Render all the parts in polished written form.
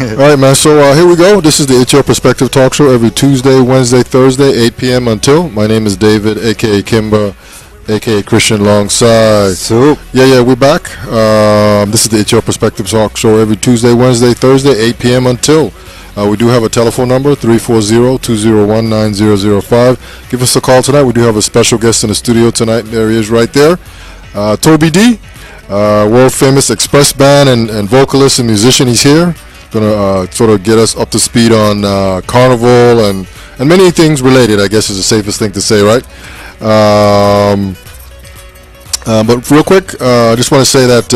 All right, man. So here we go. This is the It's Your Perspective talk show every Tuesday, Wednesday, Thursday, 8 p.m. until. My name is David, a.k.a. Kimber, a.k.a. Christian Longside. Soup. Yeah, we're back. This is the It's Your Perspective talk show every Tuesday, Wednesday, Thursday, 8 p.m. until. We do have a telephone number, 340-201-9005. Give us a call tonight. We do have a special guest in the studio tonight. There he is right there. Toby D, world famous express band and vocalist and musician. He's here. Going to sort of get us up to speed on Carnival and many things related, I guess is the safest thing to say, right? But real quick, I just want to say that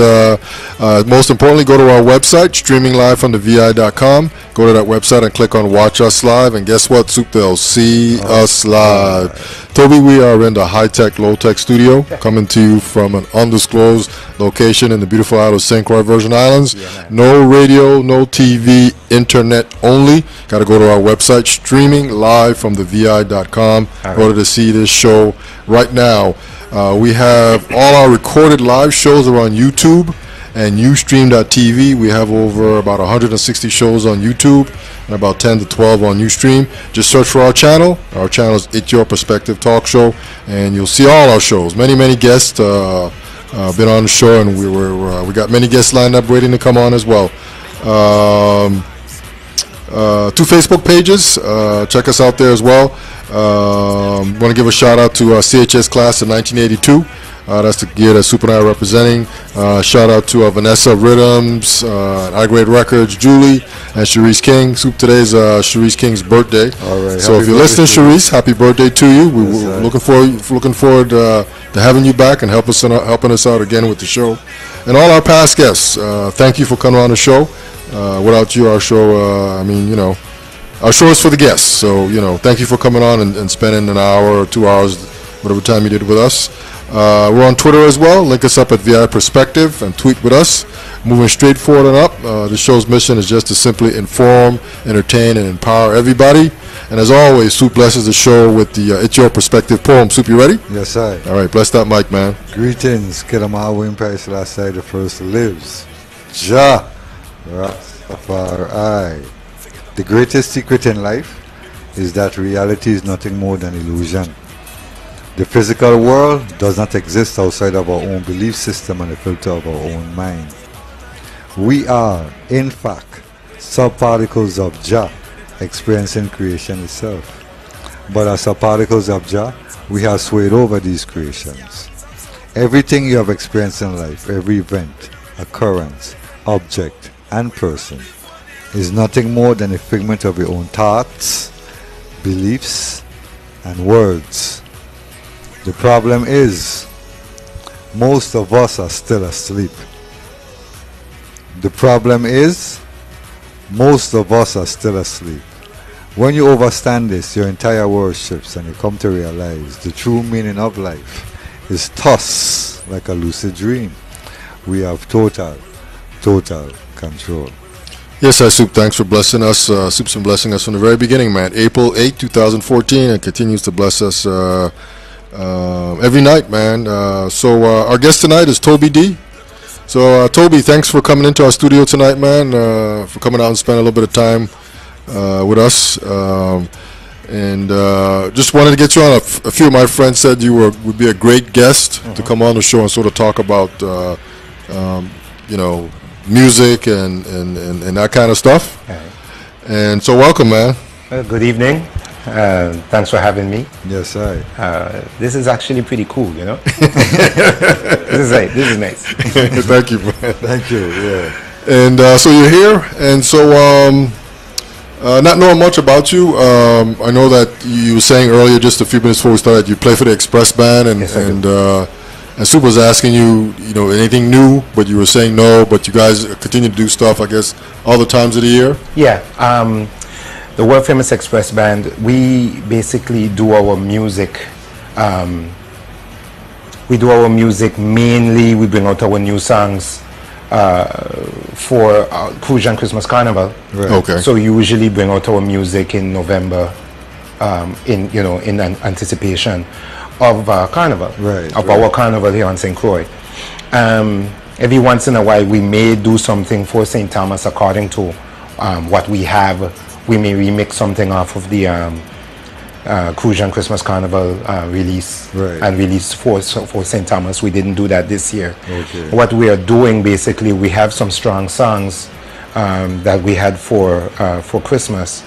most importantly, go to our website, streaming live from the VI.com. Go to that website and click on Watch Us Live. And guess what, Soup? They'll see us live. Toby, we are in the high-tech, low-tech studio, coming to you from an undisclosed location in the beautiful isle of St. Croix, Virgin Islands. Yeah, no radio, no TV, internet only. Got to go to our website, streaming live from the VI.com, in order to see this show right now. We have all our recorded live shows are on YouTube and Ustream.tv. We have over about 160 shows on YouTube and about 10 to 12 on Ustream. Just search for our channel. Our channel is It's Your Perspective Talk Show, and you'll see all our shows. Many guests been on the show, and we got many guests lined up waiting to come on as well. 2 Facebook pages. Check us out there as well. Want to give a shout out to CHS class of 1982. That's the gear that Soup and I are representing. Shout out to Vanessa Rhythms, I-Grade Records, Julie, and Sharice King. Soup, today's Sharice King's birthday. All right. So if you're listening, Sharice, happy birthday to you. We're looking forward to having you back and helping us out again with the show. And all our past guests, thank you for coming on the show. Without you, our show, our show is for the guests. So, thank you for coming on and spending an hour or 2 hours, whatever time you did with us. We're on Twitter as well. Link us up at VI Perspective and tweet with us. Moving straight forward and up. The show's mission is just to simply inform, entertain, and empower everybody. And as always, Soup blesses the show with the It's Your Perspective poem. Soup, you ready? Yes, sir. All right, bless that mic, man. Greetings. Kedamawa Empire Selassie the first lives. Jah Rastafari. The greatest secret in life is that reality is nothing more than illusion. The physical world does not exist outside of our own belief system and the filter of our own mind. We are, in fact, subparticles of Jah experiencing creation itself. But as subparticles of Jah, we have swayed over these creations. Everything you have experienced in life, every event, occurrence, object, and person is nothing more than a figment of your own thoughts, beliefs, and words. The problem is, most of us are still asleep. The problem is, most of us are still asleep. When you understand this, your entire world shifts and you come to realize the true meaning of life is thus like a lucid dream. We have total control. Yes, Soup, thanks for blessing us. Soup's been blessing us from the very beginning, man. April 8, 2014, and continues to bless us every night, man. So our guest tonight is Toby D. So Toby, thanks for coming into our studio tonight, man, for coming out and spending a little bit of time with us. And just wanted to get you on. A few of my friends said you would be a great guest to come on the show and sort of talk about, music and that kind of stuff. Okay. And so welcome, man. Good evening. Thanks for having me. Yes, sir. This is actually pretty cool, This is nice. Thank you, man. Thank you, yeah. And so you're here, and so not knowing much about you, I know that you were saying earlier, just a few minutes before we started, you play for the Express Band, and yes, and Soup was asking you, anything new, but you were saying no, but you guys continue to do stuff, I guess, all the times of the year? Yeah. The world famous Express Band, we basically do our music. We do our music mainly, we bring out our new songs for Crucian Christmas Carnival. Right. Okay. So usually bring out our music in November, in anticipation of Carnival, our Carnival here on St. Croix. Every once in a while we may do something for St. Thomas according to what we have. We may remix something off of the Crucian Christmas Carnival release, and release for St. Thomas. We didn't do that this year. Okay. What we are doing, basically, we have some strong songs that we had for Christmas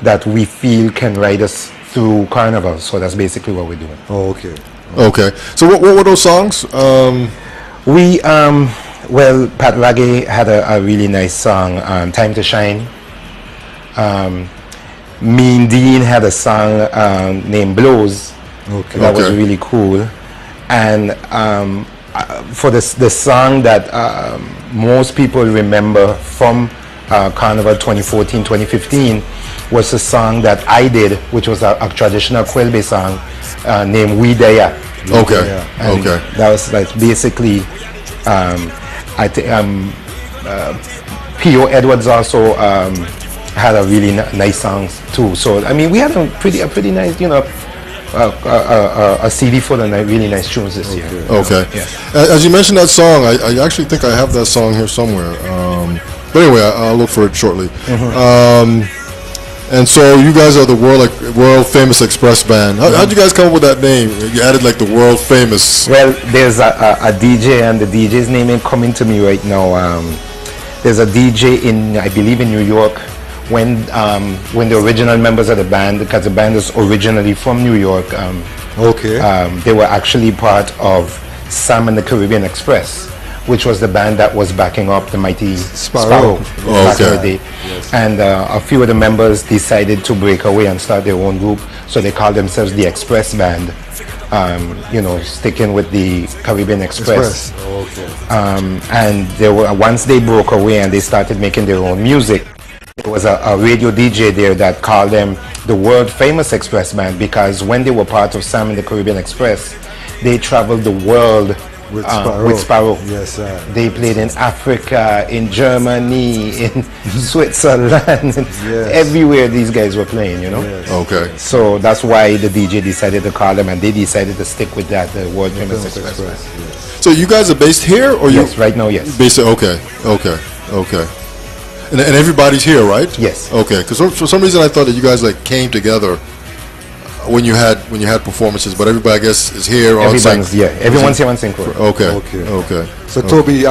that we feel can ride us through Carnival. So that's basically what we're doing. Oh, okay. Okay. So what were those songs? Well, Pat Raggy had a really nice song, Time to Shine. Mean Dean had a song named Blows. Okay. That was really cool. And for the song that most people remember from Carnival 2014-2015 was a song that I did, which was a traditional Kwelbe song named We Daya. Okay. And Okay. that was like basically, P.O. Edwards also had a really nice song too. So I mean, we had a pretty nice, you know, a CD full of really nice tunes this year. Okay. Yeah. As you mentioned that song, I actually think I have that song here somewhere. But anyway, I'll look for it shortly. And so you guys are the world famous Express Band. How'd you guys come up with that name? You added like the world famous. Well, there's a DJ, and the DJ's name ain't coming to me right now. There's a DJ I believe in New York. When the original members of the band, because the band is originally from New York, they were actually part of Sam and the Caribbean Express, which was the band that was backing up the mighty Sparrow back in the day. Yes. And a few of the members decided to break away and start their own group, so they called themselves the Express Band. You know, sticking with the Caribbean Express. And once they broke away and they started making their own music, there was a radio DJ there that called them the world famous Express Band, because when they were part of Sam and the Caribbean Express, they traveled the world with Sparrow. Yes, sir. They played in Africa, in Germany, in Switzerland, everywhere these guys were playing, you know. Yes. Okay. So that's why the DJ decided to call them, and they decided to stick with that, the world famous Express Band. Yes. So you guys are based here, or yes, right now, yes. Based okay. And everybody's here, right? Yes. Okay. Because for some reason I thought that you guys like came together when you had performances, but everybody I guess is here. Everyone's here on sync. Okay. So Toby,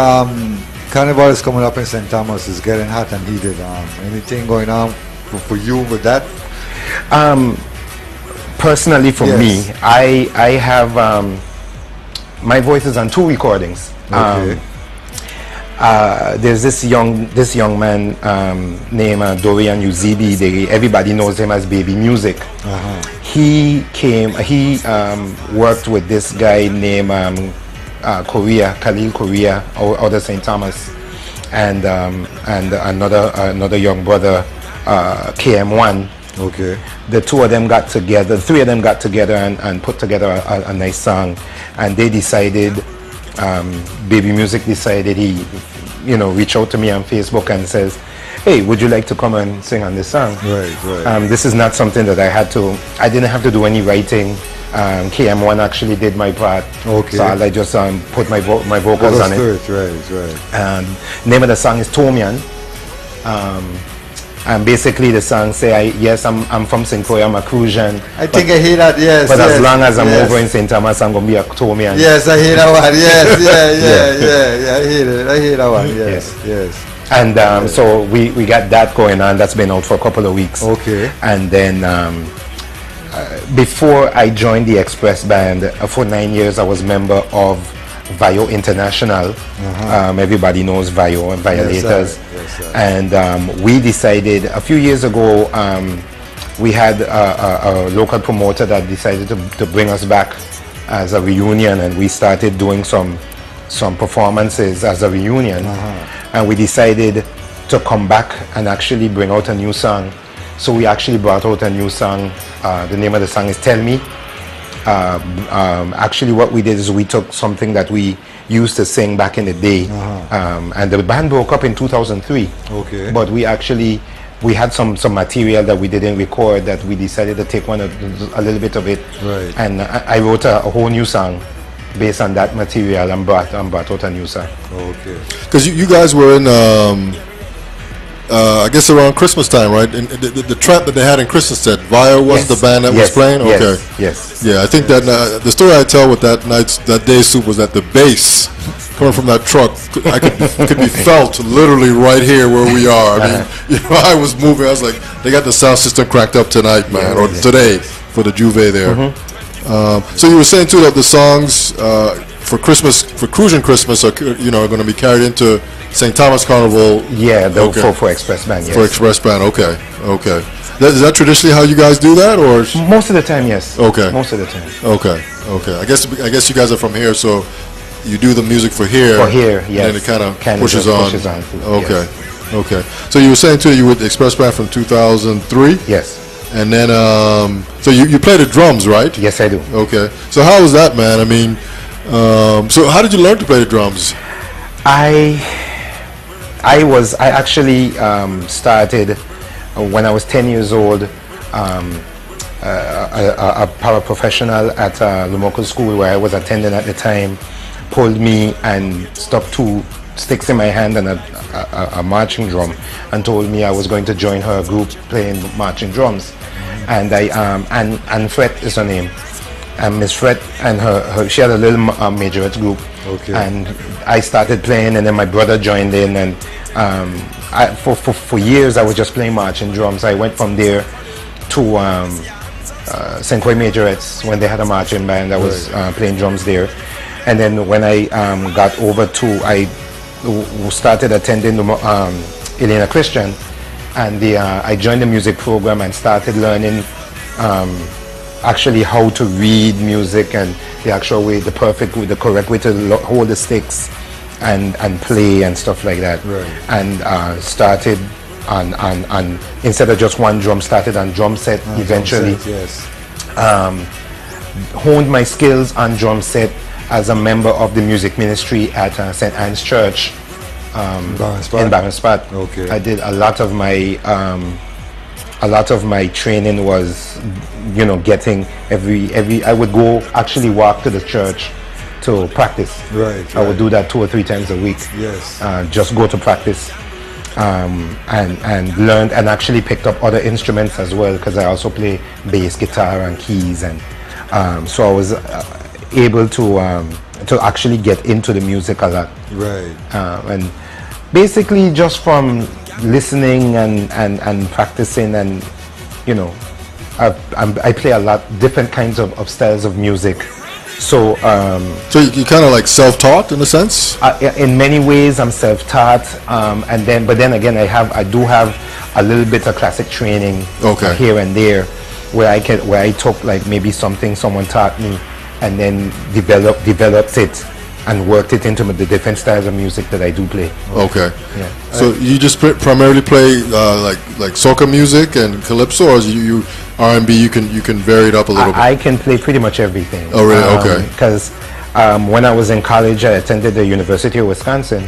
Carnival is coming up in St. Thomas. It's getting hot and heated. Anything going on for you with that? Personally, for me, I have my voice is on 2 recordings. Okay. There's this young man named Dorian Uzibi. Everybody knows him as Baby Music. He worked with this guy named Khalil Korea out of St. Thomas, and another young brother, KM1. Okay. The 3 of them got together and put together a nice song, and they decided. Baby Music decided he, reached out to me on Facebook and says, "Hey, would you like to come and sing on this song?" Right. This is not something that I didn't have to do any writing. KM1 actually did my part. Okay. So I just put my vocals on it. Right. And name of the song is Tomian. And basically the song say, I'm from St. Croix, I'm a Crucian. I think I hear that, yes. But as long as I'm over in St. Thomas, I'm going to be a Tomian. Yes, I hear that one, yes, I hear that one, yes. And so we got that going on. That's been out for a couple of weeks. Okay. And then before I joined the Express Band, for 9 years I was member of Vio International. Everybody knows Vio and Violators. Yes, sir. And we decided a few years ago, we had a local promoter that decided to bring us back as a reunion, and we started doing some performances as a reunion. And we decided to come back and actually bring out a new song. So we actually brought out a new song. The name of the song is Tell Me. Actually what we did is we took something that we used to sing back in the day, and the band broke up in 2003. Okay. But we had some material that we didn't record that we decided to take a little bit of it. Right. And I wrote a whole new song based on that material and brought out a new song. Okay. Because you guys were in I guess around Christmas time, right? And the trap that they had in Christmas set, Via was the band that was playing. Okay. Yes. Yeah, I think that the story I tell with that day soup was that the bass coming from that truck could be felt literally right here where we are. I mean, I was moving. I was like, they got the sound system cranked up tonight, man, or today for the Juve there. So you were saying too that the songs for Christmas, for Cruising Christmas, are going to be carried into St. Thomas Carnival. Yeah, for Express Band. Yes. For Express Band, okay. Is that traditionally how you guys do that, or most of the time? Yes. Okay. Most of the time. Okay. I guess you guys are from here, so you do the music for here. For here, yes. And then it kind of pushes on. Okay. Yes. Okay. So you were saying too, you were with Express Band from 2003. Yes. And then, so you play the drums, right? Yes, I do. Okay. So how was that, man? I mean, so how did you learn to play the drums? I actually started when I was 10 years old. A paraprofessional at the local school where I was attending at the time pulled me and stuck 2 sticks in my hand and a marching drum and told me I was going to join her group playing marching drums. And Anne Fret is her name. And Miss Fret and her she had a little majorette group. Okay. And I started playing, and then my brother joined in, and for years I was just playing marching drums. I went from there to St. Croix Majorettes when they had a marching band. I was playing drums there. And then when I got over to, I started attending the Elena Christian, and I joined the music program and started learning actually how to read music and the actual way, the correct way to hold the sticks and play and stuff like that. Right. And started on instead of just one drum, started on drum set eventually. Drum set, yes. Honed my skills on drum set as a member of the music ministry at St. Anne's Church in Barronspot. Okay. I did a lot of my training was, getting I would go actually walk to the church to practice. Right. I would do that 2 or 3 times a week. Yes. Just go to practice. And learned and actually picked up other instruments as well, because I also play bass guitar and keys, and so I was able to actually get into the music a lot. Right. And basically just from listening and practicing, and I play a lot different kinds of styles of music. So so you kind of like self-taught in a sense? In many ways I'm self-taught, but then again I do have a little bit of classic training here and there, where I took like maybe something someone taught me and then developed it and worked it into the different styles of music that I do play. Okay. Yeah. So you just primarily play like soca music and calypso, or you R&B? You can vary it up a little bit. I can play pretty much everything. Oh really? Okay. Because when I was in college, I attended the University of Wisconsin,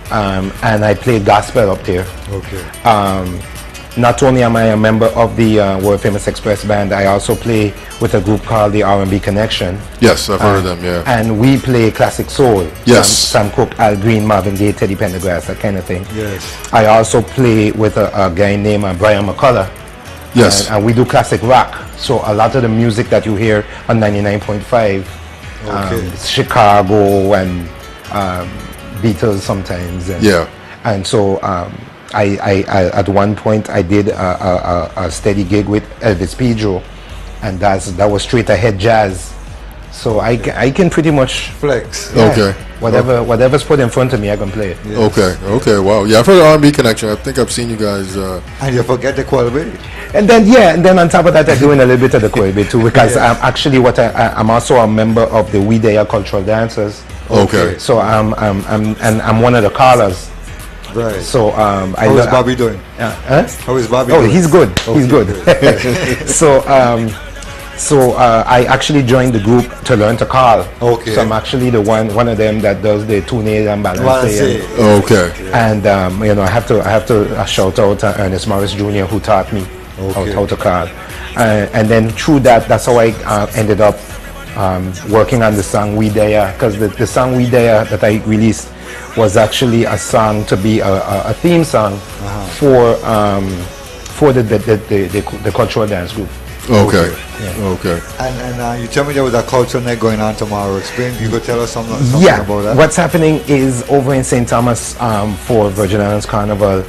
and I played gospel up there. Okay. Not only am I a member of the world famous Express Band, I also play with a group called the R&B Connection. Yes, I've heard of them, yeah. And we play classic soul. Yes. Sam Cooke, Al Green, Marvin Gaye, Teddy Pendergrass, that kind of thing. Yes. I also play with a guy named Brian McCullough. Yes. And we do classic rock. So a lot of the music that you hear on 99.5, Chicago and Beatles sometimes. And so I at one point I did a steady gig with Elvis Pedro, and that was straight ahead jazz. So I can pretty much flex. Okay. Whatever's put in front of me, I can play it. Yes. Okay. Wow. Yeah, I've heard R&B Connection. I think I've seen you guys. And you forget the Quality. And then on top of that, I'm doing a little bit of the Quality too, because I'm actually I'm also a member of the We Daya Cultural Dancers. Okay. So I'm one of the callers. Right. So how is Bobby doing? How is Bobby doing? He's good. He's good. So I actually joined the group to learn to call. Okay. So I'm actually the one of them that does the tune and balance. Okay. And I have to shout out to Ernest Morris Jr., who taught me how to call. And then through that's how I ended up working on the song We Daya, because the song We Daya that I released was actually a song to be a theme song for the cultural dance group. Okay. Yeah. Okay. And you tell me there was a culture night going on tomorrow. Explain. You could tell us something about that. What's happening is over in St. Thomas for Virgin Islands Carnival.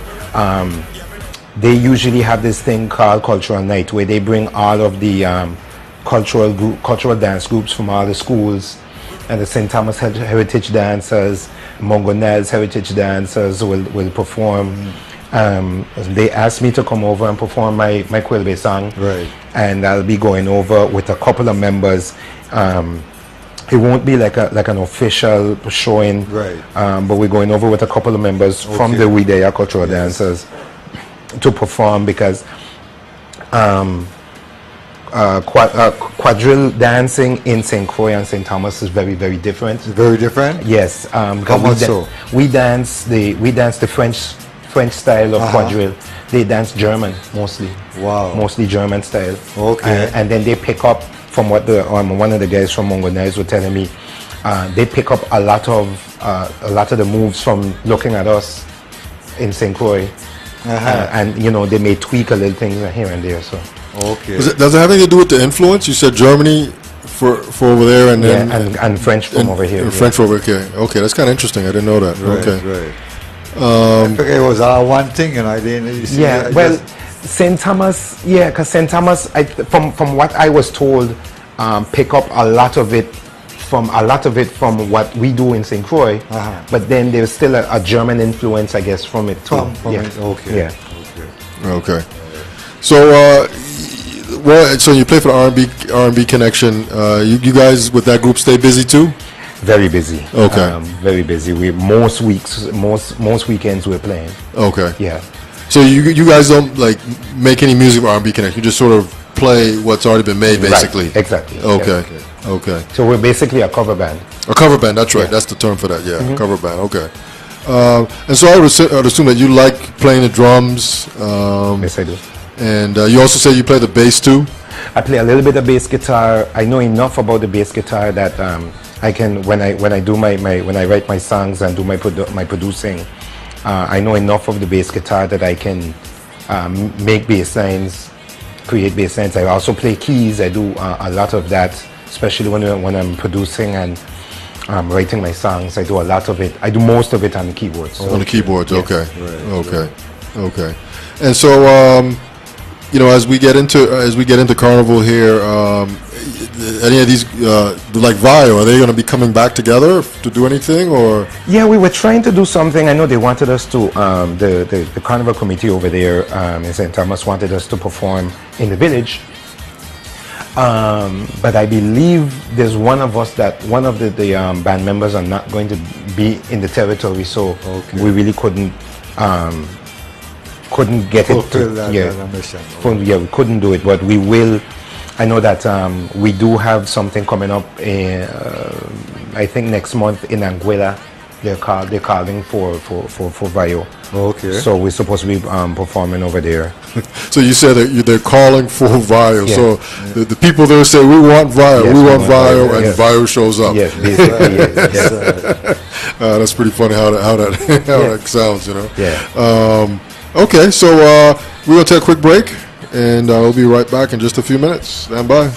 They usually have this thing called Cultural Night, where they bring all of the cultural dance groups from all the schools, and the St. Thomas Heritage Dancers, Mongonese Heritage Dancers will perform. They asked me to come over and perform my Quilbe song, right? And I'll be going over with a couple of members. It won't be like an official showing, right? But we're going over with a couple of members from the Widea Cultural Dancers to perform, because quadrille dancing in St. Croix and St. Thomas is very, very different. Very different? Yes. How much so? We dance the French style of quadrille. They dance German mostly. Wow. Mostly German style. Okay. And then they pick up from what one of the guys from Mongonese were telling me. They pick up a lot of the moves from looking at us in St. Croix. And they may tweak a little things here and there. So. Okay. Does it have anything to do with the influence? You said Germany for over there, and then and French from over here. French from over here. Okay, that's kind of interesting. I didn't know that. Right, okay. Right. I figured it was one thing, and I didn't. You see, St. Thomas. Yeah, because St. Thomas, from what I was told, pick up a lot of it from what we do in St. Croix. But then there's still a German influence, I guess, from it too. Okay. Yeah. Okay. So you play for the R&B Connection. You guys with that group stay busy too? Very busy. Okay. Very busy. Most weekends we're playing. Okay. Yeah. So you guys don't like make any music for R&B Connection. You just sort of play what's already been made, basically. Right. Exactly. Okay. Yes. Okay. So we're basically a cover band. A cover band. That's right. Yeah. That's the term for that. Yeah. Cover band. Okay. And so I would assume that you like playing the drums. Yes, I do. And you also say you play the bass too? I play a little bit of bass guitar. I know enough about the bass guitar that I can, when I write my songs and do my producing, I know enough of the bass guitar that I can make bass lines, create bass lines. I also play keys. I do a lot of that, especially when I'm producing and writing my songs. I do a lot of it. I do most of it on the keyboards. On the keyboards, yes. Okay. Right. Okay. Okay. And so as we get into Carnival here, any of these like Vio, are they going to be coming back together to do anything, or? Yeah, we were trying to do something. I know they wanted us to the Carnival committee over there in St. Thomas wanted us to perform in the village. But I believe there's one of the band members are not going to be in the territory, so we really couldn't get it to that mission. We couldn't do it, but we will. I know that we do have something coming up I think next month in Anguilla. They're calling for Vio. Okay. So we're supposed to be performing over there. So you said that they're calling for Vio. Yeah. So the people there say we want Vio, yes, we want Vio, and yes. Vio shows up. Yes, yes. That's pretty funny how that sounds, Yeah. Okay, so we're gonna take a quick break, and we'll be right back in just a few minutes. Stand by.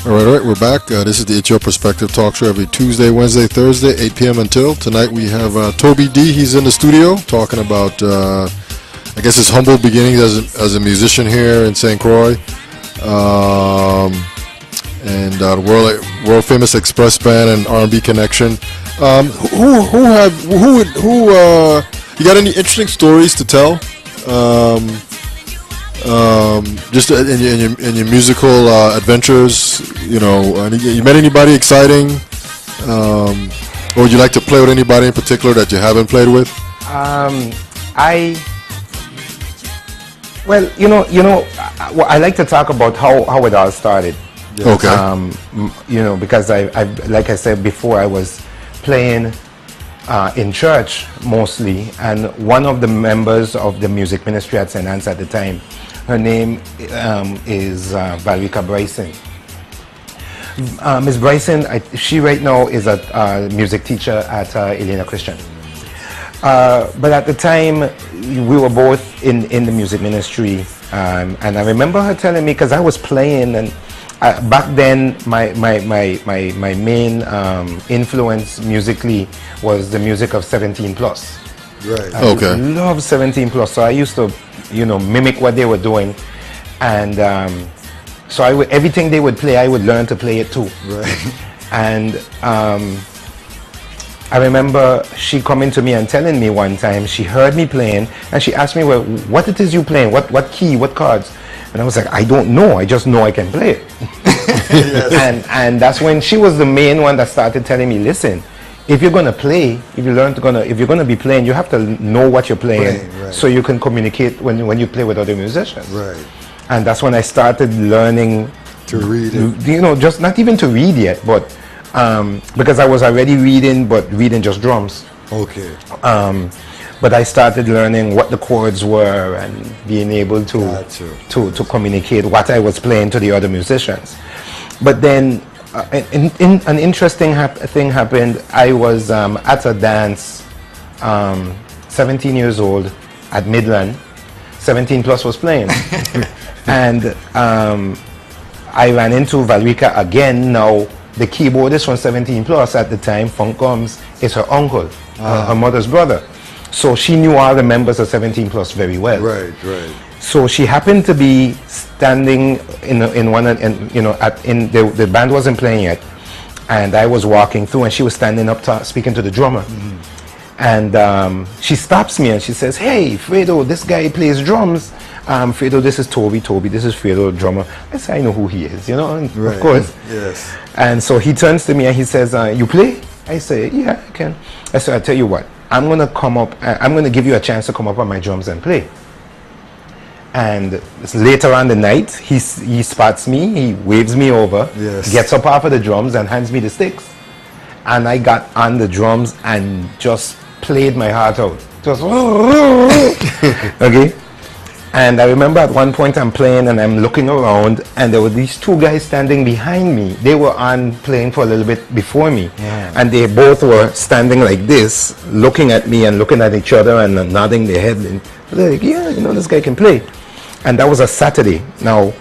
All right, we're back. This is the It's Your Perspective talk show every Tuesday, Wednesday, Thursday, 8 p.m. until. Tonight we have Toby D. He's in the studio talking about, I guess, his humble beginnings as a musician here in St. Croix. And world famous Express Band and R&B connection. You got any interesting stories to tell? Just in your musical adventures, you met anybody exciting, or would you like to play with anybody in particular that you haven't played with? I like to talk about how it all started. Yes. Okay. Because I like I said before, I was playing in church mostly, and one of the members of the music ministry at St. Anne's at the time, her name is Valrika Bryson. Ms. Bryson, she right now is a music teacher at Elena Christian. But at the time, we were both in the music ministry, and I remember her telling me, because I was playing, and back then my main influence musically was the music of 17 plus. Right. I love 17 plus, so I used to mimic what they were doing, and so everything they would play, I would learn to play it too. Right. And I remember she coming to me and telling me one time she heard me playing, and she asked me, well, what it is you playing, what key, what chords? And I was like, I don't know, I just know I can play it. Yes. And that's when she was the main one that started telling me, listen, if you're gonna play, if you're gonna be playing, you have to know what you're playing, right, so you can communicate when you play with other musicians. Right. And that's when I started learning to read it. Just not even to read yet, but because I was already reading, but reading just drums. Okay. But I started learning what the chords were and being able to communicate what I was playing to the other musicians. But then an interesting thing happened. I was at a dance, 17 years old, at Midland. 17 plus was playing. And I ran into Valrika again. Now, the keyboardist from 17 plus at the time, Funk Combs, is her uncle, her mother's brother. So she knew all the members of 17 plus very well. Right, right. So she happened to be standing in one, and the band wasn't playing yet, and I was walking through, and she was standing up speaking to the drummer. Mm-hmm. And she stops me and she says, "Hey, Fredo, this guy plays drums. Fredo, this is Toby. Toby, this is Fredo, drummer." I say, "I know who he is, and right. Of course." Yes. And so he turns to me and he says, "You play?" I say, "Yeah, I can." I said, "I'll tell you what. I'm gonna come up. I'm gonna give you a chance to come up on my drums and play." And later on the night, he spots me. He waves me over. Yes. Gets up off of the drums and hands me the sticks. And I got on the drums and just played my heart out. Just okay. And I remember at one point I'm playing and I'm looking around, and there were these two guys standing behind me. They were on playing for a little bit before me. Yeah. And they both were standing like this, looking at me and looking at each other and nodding their head. And they're like, "Yeah, this guy can play." And that was a Saturday. Now,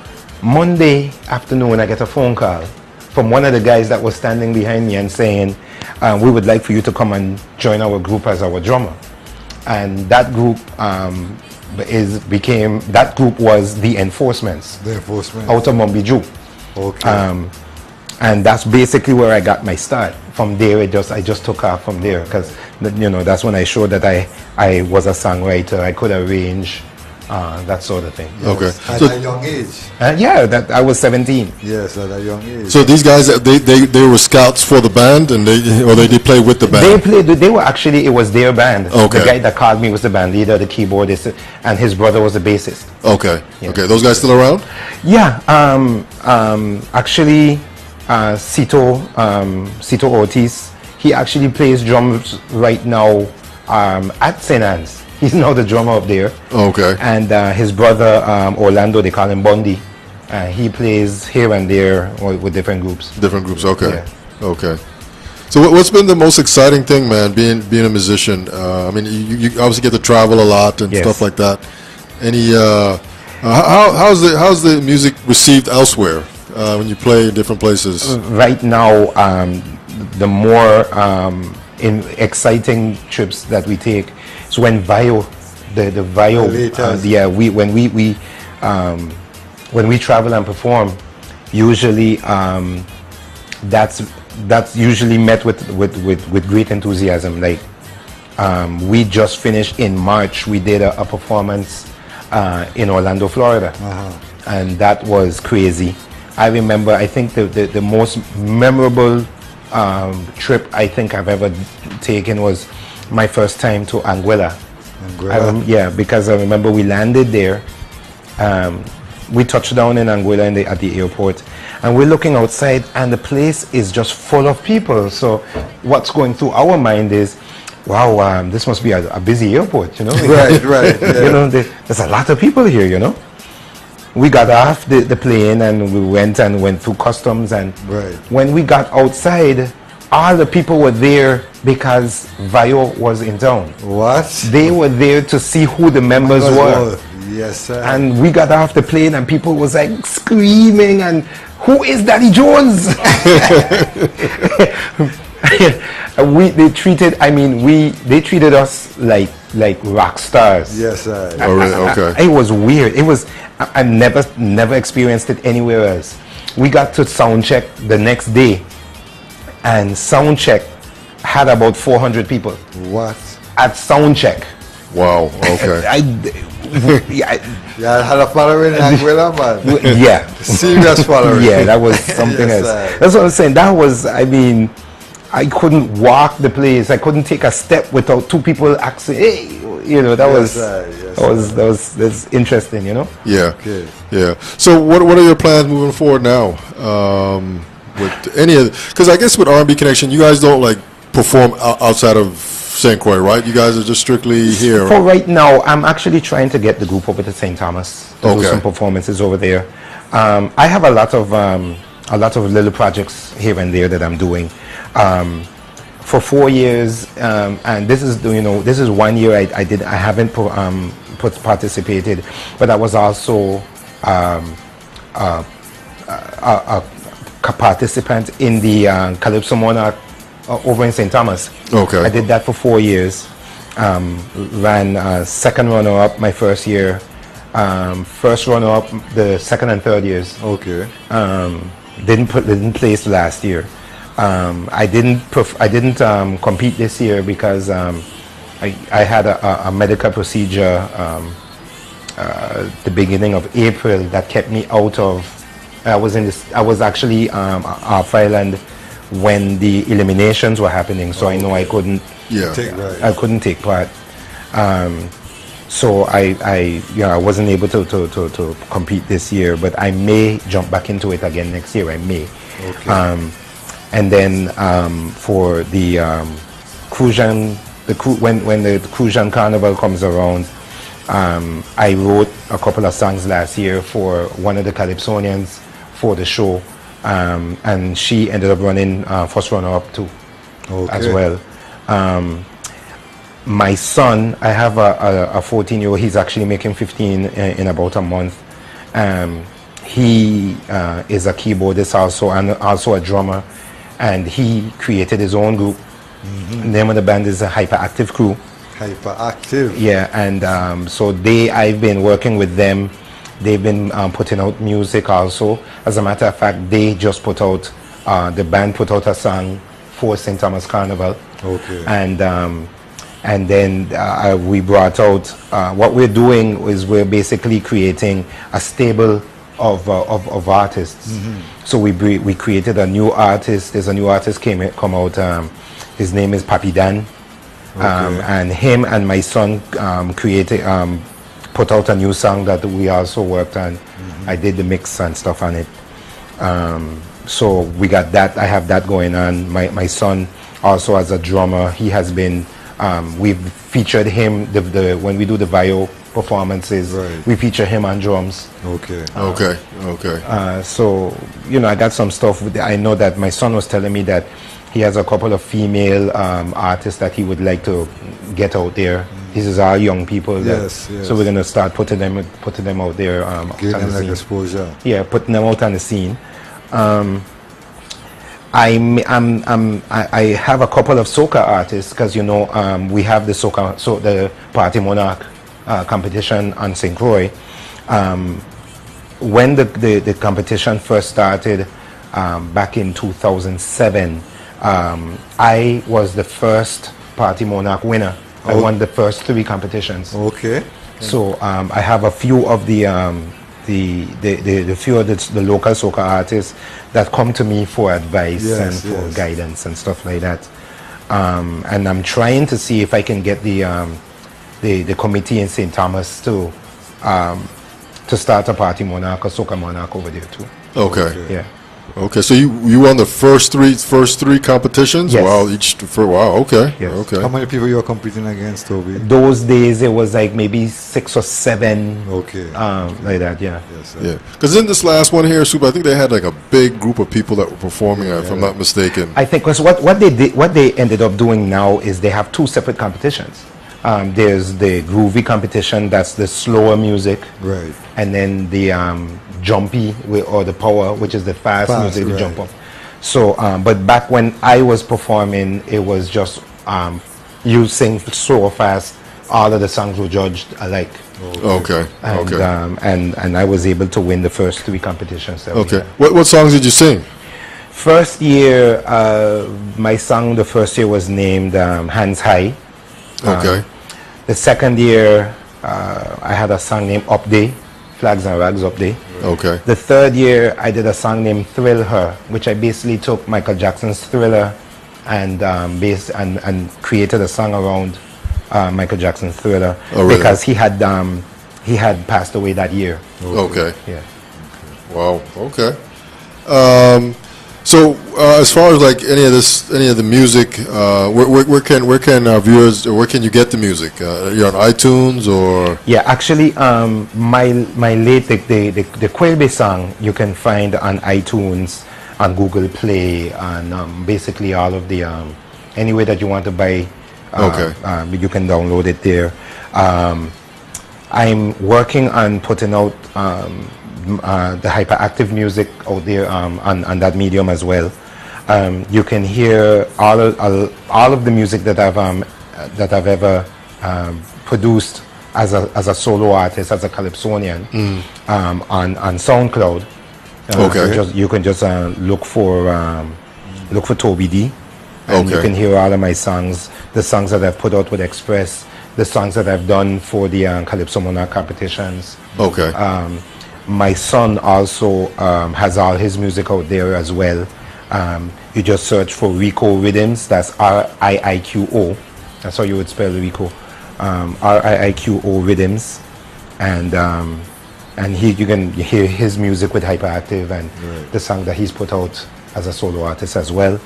Monday afternoon, I get a phone call from one of the guys that was standing behind me and saying, "We would like for you to come and join our group as our drummer." And that group that group was the Enforcements. The Enforcements. Out of Mumbiju. Okay. And that's basically where I got my start. From there, I just took off from there, because that's when I showed that I was a songwriter. I could arrange, that sort of thing. Yes. Okay. At So, a young age. Yeah, that I was 17. Yes, at a young age. so these guys, they were scouts for the band, and they play with the band. They were actually, it was their band. Okay. The guy that called me was the band leader, the keyboardist, and his brother was the bassist. Okay. Yeah. Okay. Those guys still around? Yeah. Actually, Cito Ortiz, he actually plays drums right now at St. Anne's. He's now the drummer up there. Okay. And his brother, Orlando, they call him Bundy. He plays here and there with different groups. Different groups. Okay. Yeah. Okay. So what's been the most exciting thing, man, being a musician? I mean, you obviously get to travel a lot and Yes. stuff like that. Any how's the music received elsewhere? when you play in different places? Right now, the more exciting trips that we take is when Vio, the Vio, when we travel and perform, usually that's usually met with great enthusiasm. Like we just finished in March, we did a performance in Orlando, Florida, and that was crazy. I remember, I think the most memorable trip I think I've ever taken was my first time to Anguilla. Because I remember we landed there. We touched down in Anguilla at the airport, and we're looking outside, and the place is just full of people. So what's going through our mind is, wow, this must be a busy airport, you know? Right. Yeah. You know, there's a lot of people here, you know? We got off the plane and we went through customs, and when we got outside, all the people were there because Vio was in town. What? They were there to see who the members were. Yes, sir. And we got off the plane and people was like screaming, and who is Daddy Jones? They treated us like rock stars. Yes, sir. Oh, really? Okay. It was weird. I never experienced it anywhere else. We got to sound check the next day, and sound check had about 400 people. What? At sound check. Wow. Okay. Yeah, had a following in Anguilla, man. Yeah. Serious following. Yeah, that was something else. That's what I'm saying. That was, I couldn't walk the place. I couldn't take a step without two people asking, hey, you know, that's interesting, you know? Yeah. Okay. Yeah. So what are your plans moving forward now? With any of, because I guess with R&B Connection, you guys don't like perform outside of St. Croix, right? You guys are just strictly here. For right now, I'm actually trying to get the group over to St. Thomas to do some performances over there. I have a lot of little projects here and there that I'm doing. For 4 years, and this is 1 year I haven't participated, but I was also a participant in the Calypso Monarch over in St. Thomas. Okay. I did that for 4 years. Ran second runner-up my first year, first runner-up the second and third years. Okay. Didn't place last year. I didn't compete this year because I had a medical procedure the beginning of April that kept me out of. I was actually off island when the eliminations were happening, so I know I couldn't. I couldn't take part. So I wasn't able to compete this year, but I may jump back into it again next year. I may. Okay. And then for the when the Crucian Carnival comes around, I wrote a couple of songs last year for one of the Calypsonians for the show, and she ended up running first runner-up too, as well. My son, I have a 14-year-old. He's actually making 15 in about a month. He is a keyboardist also, and also a drummer. And he created his own group. The name of the band is a Hyperactive Crew. Hyperactive. Yeah, and so I've been working with them. They've been putting out music also. As a matter of fact, they just put out, the band put out a song for St. Thomas Carnival. Okay. And then we brought out, what we're doing is we're basically creating a stable of artists. So we created a new artist. There's a new artist come out. His name is Papi Dan, and him and my son put out a new song that we also worked on. I did the mix and stuff on it. So we got that. I have that going on. My son also as a drummer. He has been. We've featured him when we do the Vio performances. Right. We feature him on drums. Okay. So I got some stuff. I know that my son was telling me that he has a couple of female artists that he would like to get out there. This is our young people. Yes. So we're gonna start putting them out there. Giving them like exposure. Yeah, putting them out on the scene. I have a couple of soca artists because we have the the Party Monarch competition on St. Croix. When the competition first started back in 2007, I was the first Party Monarch winner. I won the first 3 competitions. Okay. So I have a few of the local soca artists that come to me for advice and for guidance and stuff like that. And I'm trying to see if I can get the committee in St. Thomas to start a Party Monarch or Soca Monarch over there too. Okay. Yeah. Okay, so you won the first three competitions? Yes. Wow, okay. Yes. Okay. How many people you are competing against, Toby? Those days it was like maybe 6 or 7. Okay. Like that, yeah. Yes, Yeah. Because in this last one here, Super, I think they had like a big group of people that were performing, if I'm not mistaken. I think because what they ended up doing now is they have 2 separate competitions. There's the groovy competition, that's the slower music. Right. And then the jumpy or the power, which is the fast music, the jump up. So, but back when I was performing, it was just you sing so fast, all of the songs were judged alike. Okay. And I was able to win the first 3 competitions. Okay. What songs did you sing? First year, my song the first year was named Hands High. Okay. The second year, I had a song named Up Day, Flags and Rags Up Day. Okay. The third year, I did a song named Thrill Her, which I basically took Michael Jackson's Thriller and created a song around Michael Jackson's Thriller. Oh, really? Because he had passed away that year. Okay. Yeah. Wow. Okay. So as far as like any of the music, where can our viewers, or where can you get the music? You're on iTunes or? Yeah, actually, my late the Quailbe song you can find on iTunes, on Google Play, and basically all of the any way that you want to buy. You can download it there. I'm working on putting out the hyperactive music out there on that medium as well. You can hear all of the music that I've ever produced as a solo artist, as a calypsonian, on SoundCloud. You can just look for Toby D, and you can hear all of my songs, the songs that I've put out with Express, the songs that I've done for the Calypso Monarch competitions. Okay. My son also has all his music out there as well. You just search for Rico Rhythms, that's RIIQO. That's how you would spell Rico. RIIQO Rhythms. And you can hear his music with Hyperactive and the song that he's put out as a solo artist as well.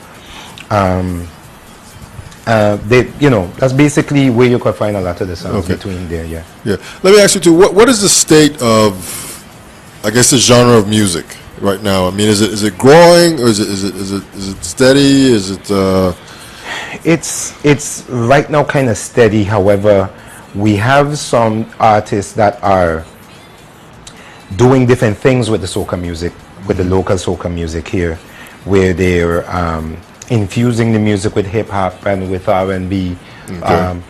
That's basically where you can find a lot of the songs between there, yeah. Let me ask you too, what is the state of, I guess, the genre of music right now? I mean, is it growing, or is it steady? Is it? It's right now kind of steady. However, we have some artists that are doing different things with the soca music, with the local soca music here, where they're infusing the music with hip hop and with R&B. Okay.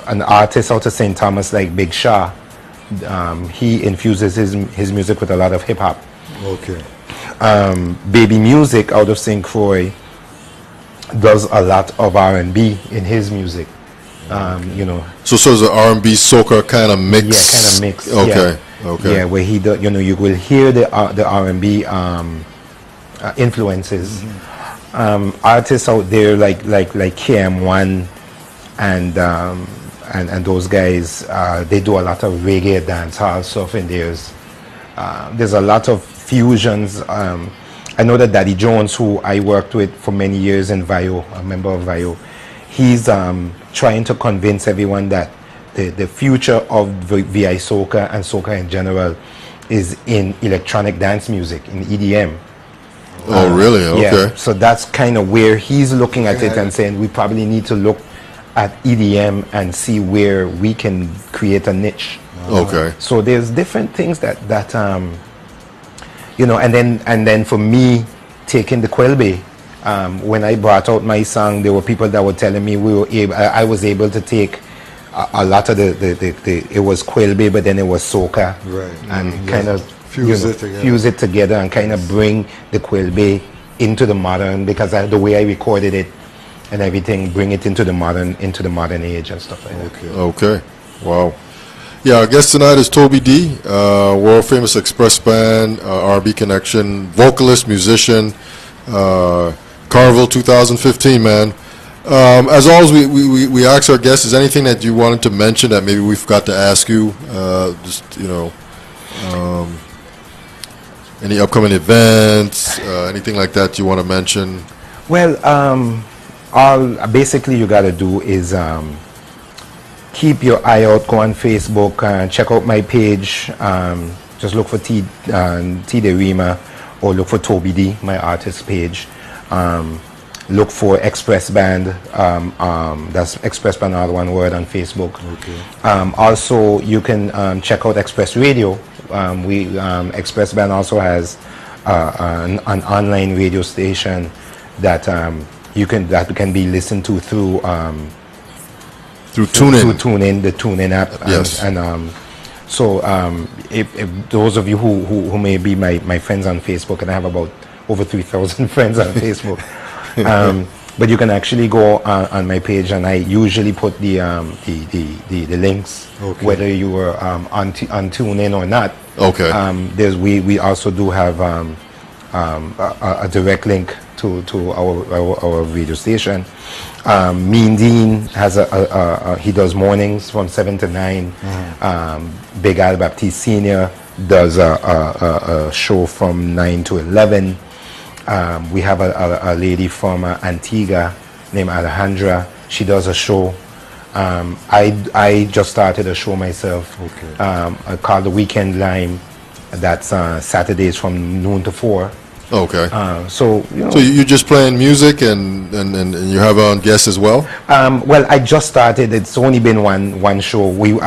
An artist out of St. Thomas like Big Shah, he infuses his music with a lot of hip hop. Okay. Baby Music out of St. Croix does a lot of R&B in his music. So it's an R&B soca kind of mix. Yeah, kind of mix. Okay. Yeah. Okay. Yeah, where he do, you will hear the R&B influences. Artists out there like KM1 and those guys, they do a lot of reggae, dancehall stuff, and there's a lot of fusions. I know that Daddy Jones, who I worked with for many years in VIO, a member of VIO, he's trying to convince everyone that the future of VI soca and soca in general is in electronic dance music, in EDM. Oh, really? Okay. Yeah, so that's kind of where he's looking at it and saying we probably need to look at EDM and see where we can create a niche. Okay. So there's different things that you know, and then for me taking the Quilby, when I brought out my song, there were people that were telling me I was able to take a lot of the it was Quilby, but then it was soca, right, and kind of fuse it together and kind of bring the Quilby into the modern, because the way I recorded it and everything, bring it into the modern age and stuff like that. Okay. Wow. Yeah, our guest tonight is Toby D, world famous express band, R&B connection, vocalist, musician, Carnival 2015, man. As always, we ask our guests, is anything that you wanted to mention that maybe we forgot to ask you? Just, you know, any upcoming events, anything like that you want to mention? Well, all basically you got to do is keep your eye out, go on Facebook, check out my page, just look for T De Rima, or look for Toby D, my artist page. Look for Express Band, that's Express Band, all one word, on Facebook. Also, you can check out Express Radio. Express Band also has an online radio station that that can be listened to through TuneIn, the TuneIn app. Yes. So if those of you who may be my friends on Facebook, and I have about over 3,000 friends on Facebook, but you can actually go on my page, and I usually put the links, whether you were on TuneIn or not. Okay. We also do have a direct link to our radio station. Mean Dean has he does mornings from 7 to 9. Big Al Baptiste Senior does a show from 9 to 11. We have a lady from Antigua named Alejandra. She does a show. I just started a show myself called The Weekend Lime. That's Saturdays from noon to 4. Okay. So you're just playing music, and you have on guests as well? Well, I just started. It's only been one show. You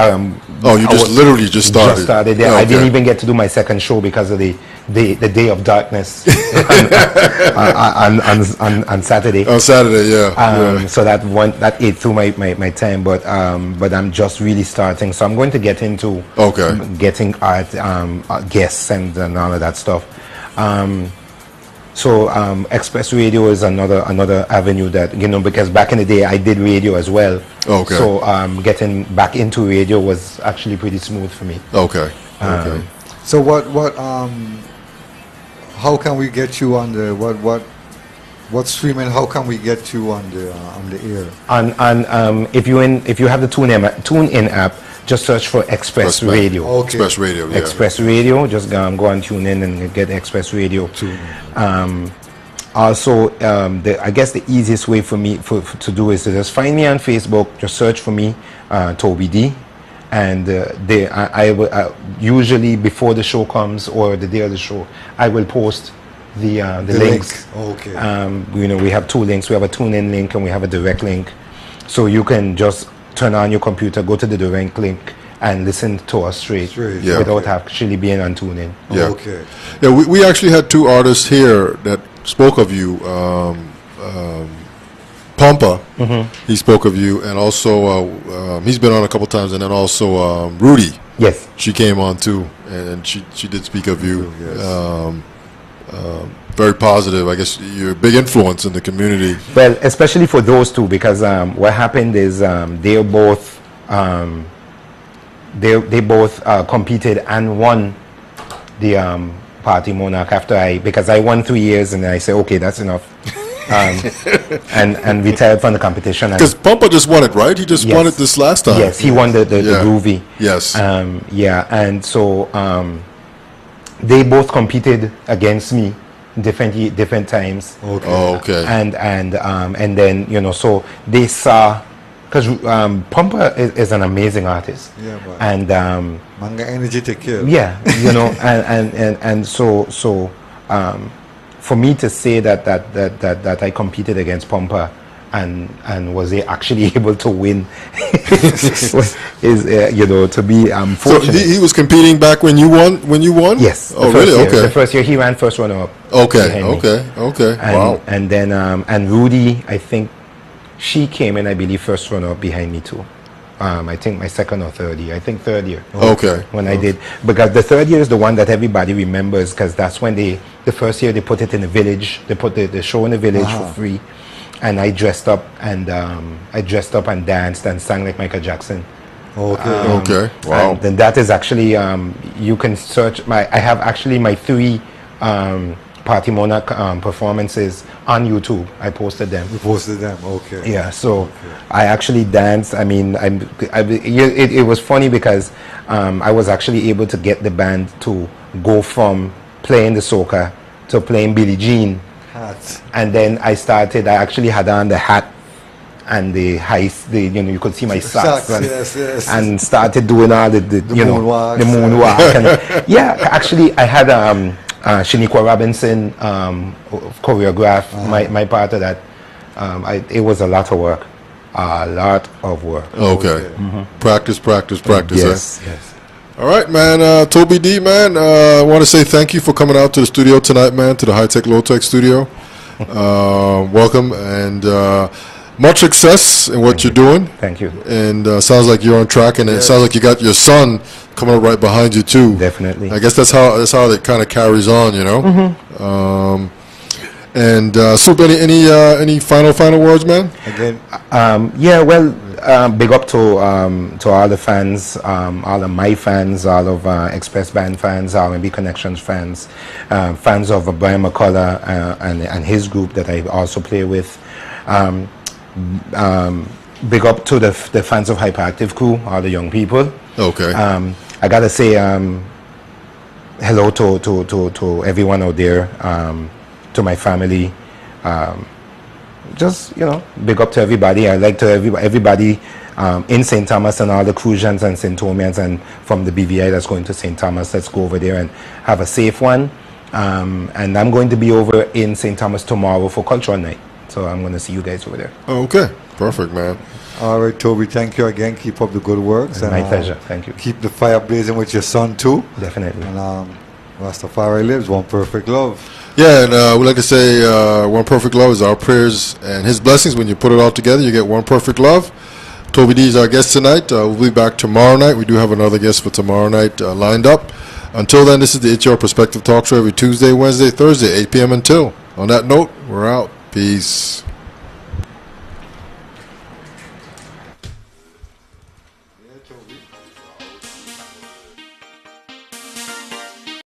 literally just started? Just started. Yeah, I didn't even get to do my second show because of the day of darkness on Saturday. On Saturday, yeah. So that ate through my time, but I'm just really starting. So I'm going to get into getting art guests and all of that stuff. So Express Radio is another avenue that, because back in the day I did radio as well. Okay. So getting back into radio was actually pretty smooth for me. Okay. So how can we get you on the what streaming? How can we get you on the air? If you have the TuneIn app, just search for Express Radio. Okay. Express Radio, yeah. Express Radio. Just go on TuneIn and get Express Radio. Also, I guess the easiest way for me to do is to just find me on Facebook. Just search for me, Toby D, and I will usually before the show comes or the day of the show, I will post the links. Okay. We have two links. We have a TuneIn link and we have a direct link, so you can just turn on your computer, go to the direct link, and listen to us straight without actually being on TuneIn. Yeah. Okay. Yeah, we actually had two artists here that spoke of you. Pumpa, he spoke of you, and also he's been on a couple times, and then also Rudy. Yes. She came on too, and she did speak of you. Yes. Very positive. I guess you're a big influence in the community. Well, especially for those two, because what happened is they both competed and won the Party Monarch because I won 3 years, and I said, okay, that's enough, and retired from the competition. Because Pumpa just won it, right? He just won it this last time. Yes, he won the Groovy. Yes. And so they both competed against me different times. Okay. Oh, okay. And then so they saw, because Pumpa is an amazing artist. Yeah, but and manga energy take care. Yeah, and so for me to say that I competed against Pumpa and was he actually able to win is you know, to be So fortunate. he was competing back when you won. Yes. Oh, the first really? year. Okay. The first year he ran first runner up. Okay. behind me. Okay. And, Wow. and then and Rudy, I think she came in, I believe, first runner up behind me too. I think my second or third year. I think third year. Okay. When I did, because the third year is the one that everybody remembers, because that's when the first year they put it in the village. They put the show in the village for free, and I dressed up and danced and sang like Michael Jackson. Okay. Okay. Wow. And then that is actually you can search I have actually my 3 Party Monarch performances on YouTube. I posted them. You posted them. Okay. Yeah, so I actually danced. I mean, it was funny because I was actually able to get the band to go from playing the soca to playing Billie Jean. Hats. And then I actually had on the hat and the high, you know, you could see my socks, and, yes. and started doing all the you know, moonwalks, the moonwalk. And yeah, actually I had Shaniqua Robinson choreograph my part of that. It was a lot of work. Okay. Practice. Yes, Eh? yes. All right, man. Toby D, man. I want to say thank you for coming out to the studio tonight, man. To the High Tech Low Tech studio. Welcome and much success in what you're doing. Thank you. And sounds like you're on track, and it sounds like you got your son coming up right behind you too. Definitely. I guess that's how it kind of carries on, you know. And Soup, any final words, man? Again. Yeah, well, big up to all the fans, all of my fans, all of Express Band fans, R&B Connections fans, fans of Brian McCullough and his group that I also play with. Big up to the fans of Hyperactive Crew, all the young people. Okay. I gotta say hello to everyone out there, to my family. Just, you know, big up to everybody. I like to everybody in St. Thomas and all the Crucians and St. Thomians and from the BVI that's going to St. Thomas. Let's go over there and have a safe one. And I'm going to be over in St. Thomas tomorrow for Cultural Night. So I'm going to see you guys over there. Okay. Perfect, man. All right, Toby, thank you again. Keep up the good works. My pleasure. Thank you. Keep the fire blazing with your son, too. Definitely. And Rastafari lives, one perfect love. Yeah, and we like to say one perfect love is our prayers and his blessings. When you put it all together, you get one perfect love. Toby D is our guest tonight. We'll be back tomorrow night. We do have another guest for tomorrow night lined up. Until then, this is the It's Your Perspective Talk Show every Tuesday, Wednesday, Thursday, 8 p.m. until. On that note, we're out. Peace.